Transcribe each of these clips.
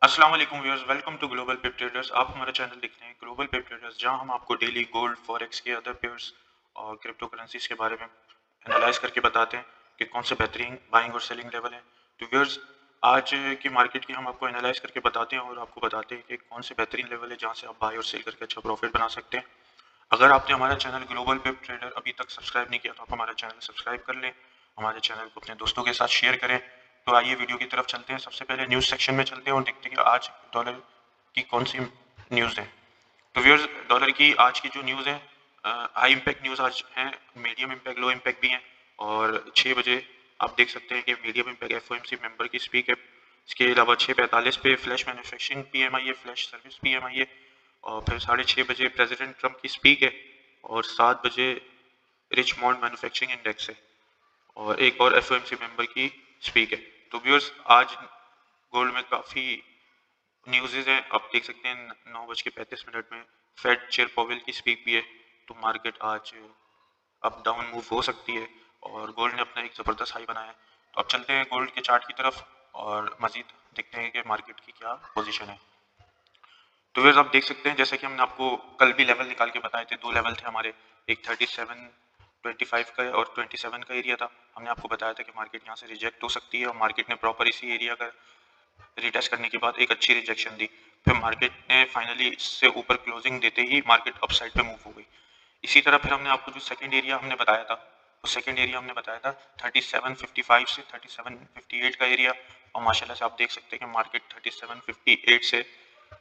अस्सलाम वालेकुम viewers, welcome to global pip traders. आप हमारा चैनल देख रहे हैं ग्लोबल पिप ट्रेडर्स, जहां हम आपको डेली गोल्ड, फॉरेक्स के अदर पेयर्स और क्रिप्टो करेंसीज के बारे में एनालाइज करके बताते हैं कि कौन से बेहतरीन बाइंग और सेलिंग लेवल है। तो व्यूअर्स, आज की मार्केट की हम आपको एनालाइज करके बताते हैं और आपको बताते हैं कि कौन से बेहतरीन लेवल है जहां से आप बाय और सेल करके अच्छा प्रॉफिट बना सकते हैं। अगर आपने हमारा चैनल ग्लोबल पिप ट्रेडर अभी तक सब्सक्राइब नहीं किया तो आप हमारा चैनल सब्सक्राइब कर लें, हमारे चैनल को अपने दोस्तों के साथ शेयर करें। तो आइए वीडियो की तरफ चलते हैं। सबसे पहले न्यूज़ सेक्शन में चलते हैं और देखते हैं कि आज डॉलर की कौन सी न्यूज़ है। तो व्यूअर्स, डॉलर की आज की जो न्यूज़ है, हाई इम्पैक्ट न्यूज़ आज है, मीडियम इम्पैक्ट, लो इम्पैक्ट भी हैं। और 6 बजे आप देख सकते हैं कि मीडियम इम्पैक्ट एफओएमसी मेंबर की स्पीक है। इसके अलावा 6:45 पे फ्लैश मैन्युफैक्चरिंग पीएमआई है, फ्लैश सर्विस पीएमआई है। और फिर 6:30 बजे प्रेसिडेंट ट्रंप की स्पीक है। और 7 बजे रिचमोंड मैन्युफैक्चरिंग इंडेक्स है और एक और एफओएमसी मेंबर की स्पीक है। तो व्यूअर्स, आज गोल्ड में काफ़ी न्यूज़ हैं। आप देख सकते हैं 9:35 में फेड चेयर पॉवेल की स्पीक भी है। तो मार्केट आज अप डाउन मूव हो सकती है और गोल्ड ने अपना एक ज़बरदस्त हाई बनाया है। तो अब चलते हैं गोल्ड के चार्ट की तरफ और मजीद देखते हैं कि मार्केट की क्या पोजीशन है। तो व्यूअर्स, आप देख सकते हैं जैसे कि हमने आपको कल भी लेवल निकाल के बताए थे। दो लेवल थे हमारे, एक 37.25 का और 27 का एरिया था। हमने आपको बताया था कि मार्केट यहाँ से रिजेक्ट हो सकती है और मार्केट ने प्रॉपर इसी एरिया का रिटेस्ट करने के बाद एक अच्छी रिजेक्शन दी। फिर मार्केट ने फाइनली इससे ऊपर क्लोजिंग देते ही मार्केट अपसाइड पे मूव हो गई। इसी तरह फिर हमने आपको जो सेकंड एरिया हमने बताया था, वो सेकंड एरिया हमने बताया था 37.55 से 37.58 का एरिया। और माशाल्लाह से आप देख सकते हैं कि मार्केट 37.58 से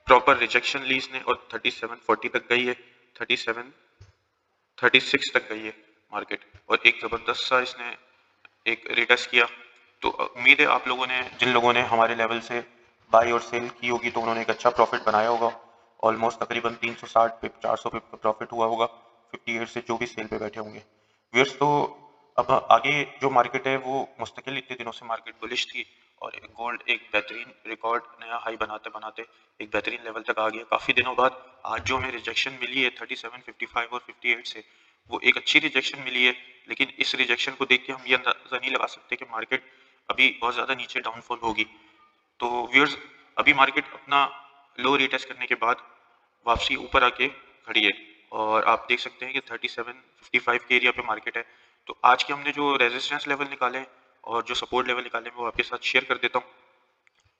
प्रॉपर रिजेक्शन ली इसने और 37.40 तक गई है, 37.36 तक गई है मार्केट। और एक ज़बरदस्त सा इसने एक रिटेस्ट किया। तो उम्मीद है आप लोगों ने, जिन लोगों ने हमारे लेवल से बाई और सेल की होगी, तो उन्होंने एक अच्छा प्रॉफिट बनाया होगा। ऑलमोस्ट तकरीबन 360 पिप 400 पिप का प्रॉफिट हुआ होगा 58 से जो भी सेल पे बैठे होंगे व्यूअर्स। तो अब आगे जो मार्केट है वो मुस्तकिल इतने दिनों से मार्केट बुलिश थी और गोल्ड एक बेहतरीन रिकॉर्ड नया हाई बनाते बनाते एक बेहतरीन लेवल तक आ गया काफ़ी दिनों बाद। आज जो हमें रिजेक्शन मिली है 37.55 और 58 से, वो एक अच्छी रिजेक्शन मिली है। लेकिन इस रिजेक्शन को देख के हम ये अंदाजा नहीं लगा सकते कि मार्केट अभी बहुत ज़्यादा नीचे डाउनफॉल होगी। तो व्यूअर्स, अभी मार्केट अपना लो रीटेस्ट करने के बाद वापसी ऊपर आके खड़ी है और आप देख सकते हैं कि 37.55 के एरिया पे मार्केट है। तो आज के हमने जो रेजिस्टेंस लेवल निकाले और जो सपोर्ट लेवल निकाले, वो आपके साथ शेयर कर देता हूँ।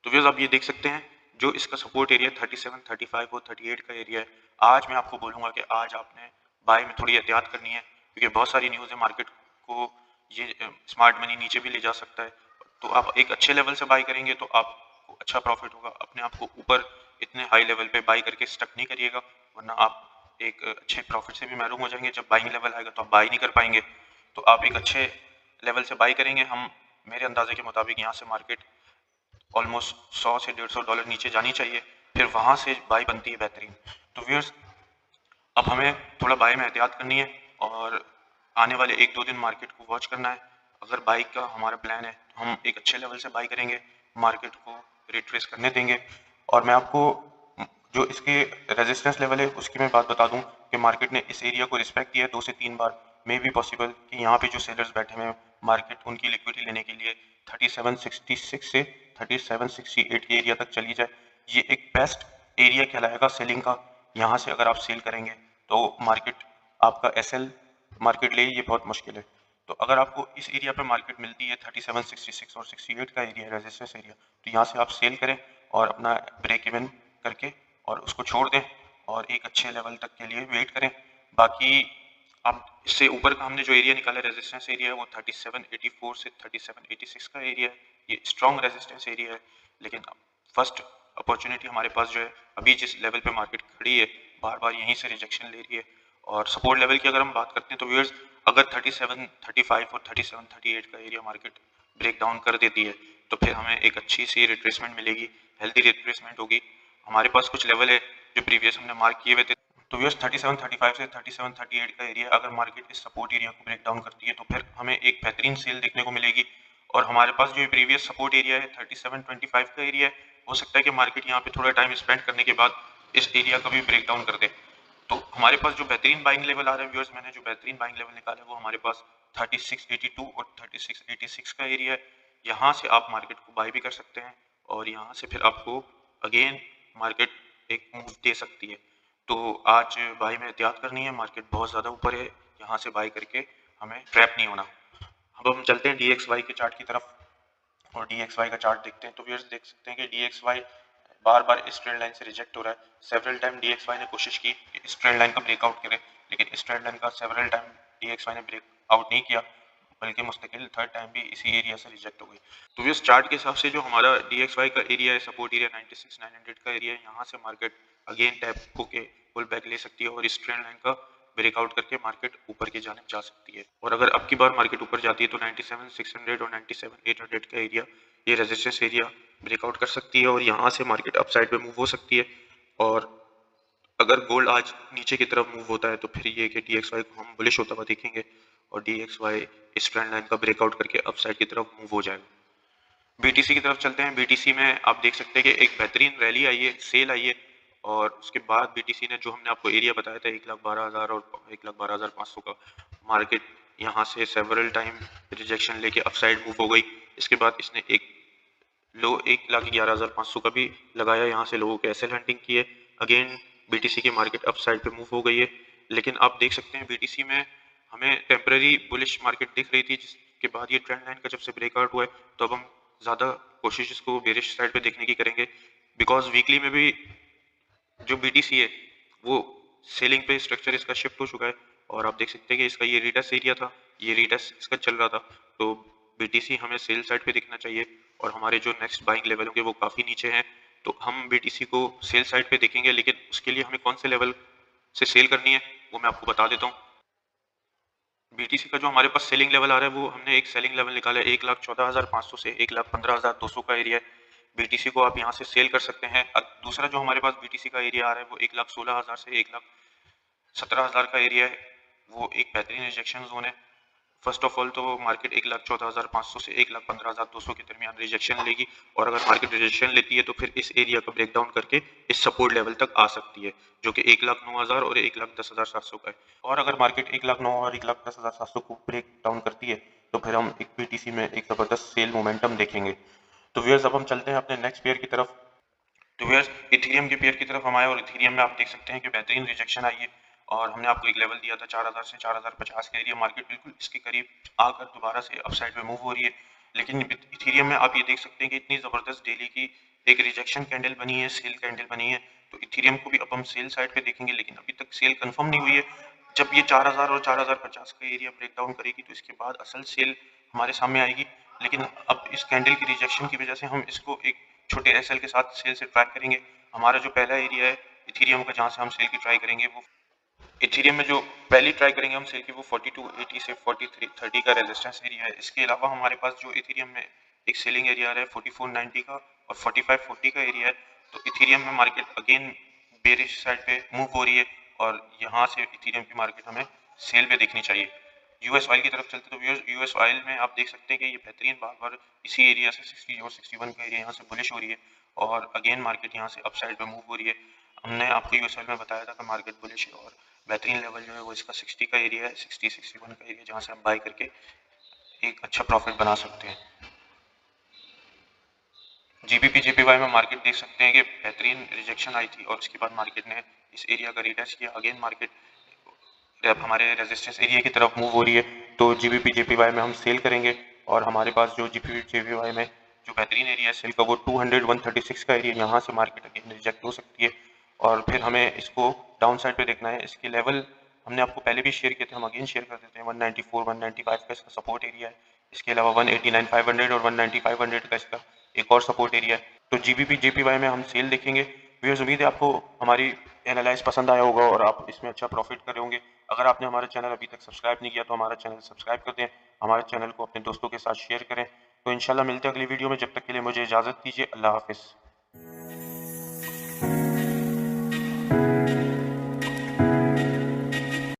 तो व्यूअर्स, आप ये देख सकते हैं जो इसका सपोर्ट एरिया 37, 35 और 38 का एरिया है। आज मैं आपको बोलूँगा कि आज आपने बाय में थोड़ी एहतियात करनी है, क्योंकि बहुत सारी न्यूज़ है मार्केट को ये स्मार्ट मनी नीचे भी ले जा सकता है। तो आप एक अच्छे लेवल से बाय करेंगे तो आपको अच्छा प्रॉफिट होगा। अपने आप को ऊपर इतने हाई लेवल पे बाय करके स्टक नहीं करिएगा, वरना आप एक अच्छे प्रॉफिट से भी महरूम हो जाएंगे। जब बाइंग लेवल आएगा तो आप बाय नहीं कर पाएंगे। तो आप एक अच्छे लेवल से बाय करेंगे। हम मेरे अंदाजे के मुताबिक यहाँ से मार्केट ऑलमोस्ट 100 से $150 नीचे जानी चाहिए, फिर वहाँ से बाय बनती है बेहतरीन। तो व्यूअर्स, अब हमें थोड़ा बाय में एहतियात करनी है और आने वाले 1-2 दिन मार्केट को वॉच करना है। अगर बाई का हमारा प्लान है तो हम एक अच्छे लेवल से बाई करेंगे, मार्केट को रिट्रेस करने देंगे। और मैं आपको जो इसके रेजिस्टेंस लेवल है उसकी मैं बात बता दूं कि मार्केट ने इस एरिया को रिस्पेक्ट किया है 2 से 3 बार। मे बी पॉसिबल कि यहाँ पे जो सेलर्स बैठे हुए हैं, मार्केट उनकी लिक्विडिटी लेने के लिए 3766 से 3768 के एरिया तक चली जाए। ये एक बेस्ट एरिया कहलाएगा सेलिंग का। यहाँ से अगर आप सेल करेंगे तो मार्केट आपका एसएल मार्केट ले, ये बहुत मुश्किल है। तो अगर आपको इस एरिया पे मार्केट मिलती है 3766 और 68 का एरिया रेजिस्टेंस एरिया, तो यहाँ से आप सेल करें और अपना ब्रेक इवन करके और उसको छोड़ दें और एक अच्छे लेवल तक के लिए वेट करें। बाकी अब इससे ऊपर का हमने जो एरिया निकाला रेजिस्टेंस एरिया है वो 3784 से 3786 का एरिया है। ये स्ट्रॉन्ग रेजिस्टेंस एरिया है। लेकिन फर्स्ट अपॉर्चुनिटी हमारे पास जो है, अभी जिस लेवल पे मार्केट खड़ी है, बार बार यहीं से रिजेक्शन ले रही है। और सपोर्ट लेवल की अगर हम बात करते हैं तो व्यूअर्स, अगर 37, 35 और 37, 38 का एरिया मार्केट ब्रेक डाउन कर देती है तो फिर हमें एक अच्छी सी रिट्रेसमेंट मिलेगी, हेल्दी रिट्रेसमेंट होगी। हमारे पास कुछ लेवल है जो प्रीवियस हमने मार्क किए हुए थे। तो व्यूअर्स, 37, 35 से 37, 38 का एरिया अगर मार्केट इस सपोर्ट एरिया को ब्रेक डाउन करती है तो फिर हमें एक बेहतरीन सेल देखने को मिलेगी। और हमारे पास जो प्रीवियस सपोर्ट एरिया है 37.25 का एरिया है, हो सकता है कि मार्केट यहाँ पे थोड़ा टाइम स्पेंड करने के बाद इस एरिया का भी ब्रेक डाउन कर दे। तो हमारे पास जो बेहतरीन बाइंग लेवल आ रहा है व्यूअर्स, मैंने जो बेहतरीन बाइंग लेवल निकाला है वो हमारे पास 3682 और 3686 का एरिया है। यहाँ से आप मार्केट को बाय भी कर सकते हैं और यहाँ से फिर आपको अगेन मार्केट एक मूव दे सकती है। तो आज बाई में एहतियात करनी है, मार्केट बहुत ज़्यादा ऊपर है, यहाँ से बाई करके हमें ट्रैप नहीं होना। अब हम चलते हैं DXY के चार्ट की तरफ और DXY का चार्ट देखते हैं। तो व्यूअर्स देख सकते हैं कि DXY बार बार इस ट्रेंड लाइन से रिजेक्ट हो रहा है। सेवरल टाइम DXY ने कोशिश की कि इस ट्रेंड लाइन का ब्रेकआउट करे, लेकिन इस ट्रेंड लाइन का सेवरल टाइम DXY ने ब्रेकआउट नहीं किया, बल्कि मुस्तकिल थर्ड टाइम भी इसी एरिया से रिजेक्ट हो गई। तो व्यूअर्स चार्ट के हिसाब से जो हमारा DXY का एरिया है, सपोर्ट एरिया 96,900 का एरिया है, यहाँ से मार्केट अगेन टैप होके पुल बैक ले सकती है और इस ट्रेंड लाइन का ब्रेकआउट करके मार्केट ऊपर की जानिब जा सकती है। और अगर अब की बार मार्केट ऊपर जाती है तो 97,600 और 97,800 का एरिया, ये रेजिस्टेंस एरिया ब्रेकआउट कर सकती है और यहाँ से मार्केट अपसाइड पे मूव हो सकती है। और अगर गोल्ड आज नीचे की तरफ मूव होता है तो फिर ये कि DXY को हम बुलिश होता हुआ देखेंगे और DXY इस ट्रेंड लाइन का ब्रेकआउट करके अपसाइड की तरफ मूव हो जाएगा। BTC की तरफ चलते हैं। BTC में आप देख सकते हैं कि एक बेहतरीन रैली आई है, सेल आई है और उसके बाद BTC ने जो हमने आपको एरिया बताया था 1,12,000 और 1,12,500 का, मार्केट यहाँ से सेवरल टाइम रिजेक्शन लेके अपसाइड मूव हो गई। इसके बाद इसने एक लो 1,11,500 का भी लगाया, यहाँ से लोगों के एसएल हंटिंग की है। अगेन BTC की मार्केट अप साइड पे मूव हो गई है, लेकिन आप देख सकते हैं BTC में हमें टेम्पररी बुलिश मार्केट दिख रही थी, जिसके बाद ये ट्रेंड लाइन का जब से ब्रेकआउट हुआ है तो अब हम ज़्यादा कोशिश इसको बेरिश साइड पे देखने की करेंगे, बिकॉज वीकली में भी जो BTC है वो सेलिंग पे स्ट्रक्चर इसका शिफ्ट हो चुका है और आप देख सकते हैं कि इसका ये रिटेस्ट एरिया था, ये रिटेस्ट इसका चल रहा था। तो BTC हमें सेल साइड पे दिखना चाहिए और हमारे जो नेक्स्ट बाइंग लेवल होंगे वो काफ़ी नीचे हैं, तो हम BTC को सेल साइड पे देखेंगे, लेकिन उसके लिए हमें कौन से लेवल से सेल करनी है वो मैं आपको बता देता हूँ। BTC का जो हमारे पास सेलिंग लेवल आ रहा है वो हमने एक सेलिंग लेवल निकाला है 1,14,500 से 1,15,200 का एरिया है। BTC को आप यहाँ से सेल कर सकते हैं। दूसरा जो हमारे पास BTC का एरिया आ रहा है वो 1,16,000 से 1,17,000 का एरिया है, वो एक बेहतरीन रिजेक्शन जोन है। फर्स्ट ऑफ ऑल तो मार्केट 1,14,500 से 1,15,200 के दरमियान रिजेक्शन लेगी और अगर मार्केट रिजेक्शन लेती है तो फिर इस एरिया को ब्रेक डाउन करके इस सपोर्ट लेवल तक आ सकती है, जो कि 1,09,000 और 1,10,700 का है। और अगर मार्केट 1,09,000 और 1,10,700 को ब्रेक डाउन करती है तो फिर हम एक BTC में एक ज़बरदस्त सेल मोमेंटम देखेंगे। तो व्यूअर्स अब हम चलते हैं अपने नेक्स्ट पेयर की तरफ। तो व्यूअर्स इथेरियम के पेयर की तरफ हम आए और इथेरियम में आप देख सकते हैं कि बेहतरीन रिजेक्शन आई है और हमने आपको एक लेवल दिया था 4,000 से 4,050 का एरिया, मार्केट बिल्कुल इसके करीब आकर दोबारा से अपसाइड में मूव हो रही है। लेकिन इथेरियम में आप ये देख सकते हैं कि इतनी ज़बरदस्त डेली की एक रिजेक्शन कैंडल बनी है, सेल कैंडल बनी है, तो इथेरियम को भी अब हम सेल साइड पे देखेंगे, लेकिन अभी तक सेल कंफर्म नहीं हुई है। जब ये 4,000 और 4,050 का एरिया ब्रेक डाउन करेगी तो इसके बाद असल सेल हमारे सामने आएगी, लेकिन अब इस कैंडल की रिजेक्शन की वजह से हम इसको एक छोटे एसएल के साथ सेल से ट्रैक करेंगे। हमारा जो पहला एरिया है इथेरियम का जहाँ से हम सेल की ट्राई करेंगे, वो इथेरियम में जो पहली ट्राई करेंगे हम सेल की वो 4280 से 4330 का रेजिस्टेंस एरिया है। इसके अलावा हमारे पास जो इथेरियम में एक सेलिंग एरिया आ रहा है 4490 का और 4540 का एरिया है। तो इथेरियम में मार्केट अगेन बेरिश साइड पे मूव हो रही है और यहाँ से इथेरियम की मार्केट हमें सेल पे देखनी चाहिए। यूएस ऑयल की तरफ चलते तो यूएस ऑयल में आप देख सकते हैं कि ये बेहतरीन बार बार इसी एरिया से 60 और 61 का एरिया यहाँ से बुलिश हो रही है और अगेन मार्केट यहाँ से अपसाइड पे मूव हो रही है। हमने आपको यूएस ऑयल में बताया था कि मार्केट बुलिश है और बेहतरीन लेवल जो है वो इसका 60 का एरिया है, 60-61 का एरिया, जहाँ से हम बाई करके एक अच्छा प्रॉफिट बना सकते हैं। GBP JPY में मार्केट देख सकते हैं कि बेहतरीन रिजेक्शन आई थी और उसके बाद मार्केट ने इस एरिया का रिटेस्ट किया। अगेन मार्केट अब हमारे रेजिस्टेंस एरिया की तरफ मूव हो रही है, तो GBP JPY में हम सेल करेंगे और हमारे पास जो GBP JPY में जो बेहतरीन एरिया है सेल का वो 200-136 का एरिया, यहाँ से मार्केट अगेन रिजेक्ट हो सकती है और फिर हमें इसको डाउन साइड पे देखना है। इसके लेवल हमने आपको पहले भी शेयर किए थे, हम अगेन शेयर कर देते हैं। 194-195 का इसका सपोर्ट एरिया है, इसके अलावा 189-500 और 190-500 का इसका एक और सपोर्ट एरिया है। तो GBP JPY में हम सेल देखेंगे। व्यूअर्स उम्मीद है आपको हमारी एनालाइज पसंद आया होगा और आप इसमें अच्छा प्रॉफिट करे होंगे। अगर आपने हमारा चैनल अभी तक सब्सक्राइब नहीं किया तो हमारा चैनल सब्सक्राइब कर दें, हमारे चैनल को अपने दोस्तों के साथ शेयर करें। तो इंशाल्लाह मिलते हैं अगली वीडियो में, जब तक के लिए मुझे इजाज़त दीजिए। अल्लाह हाफिज़।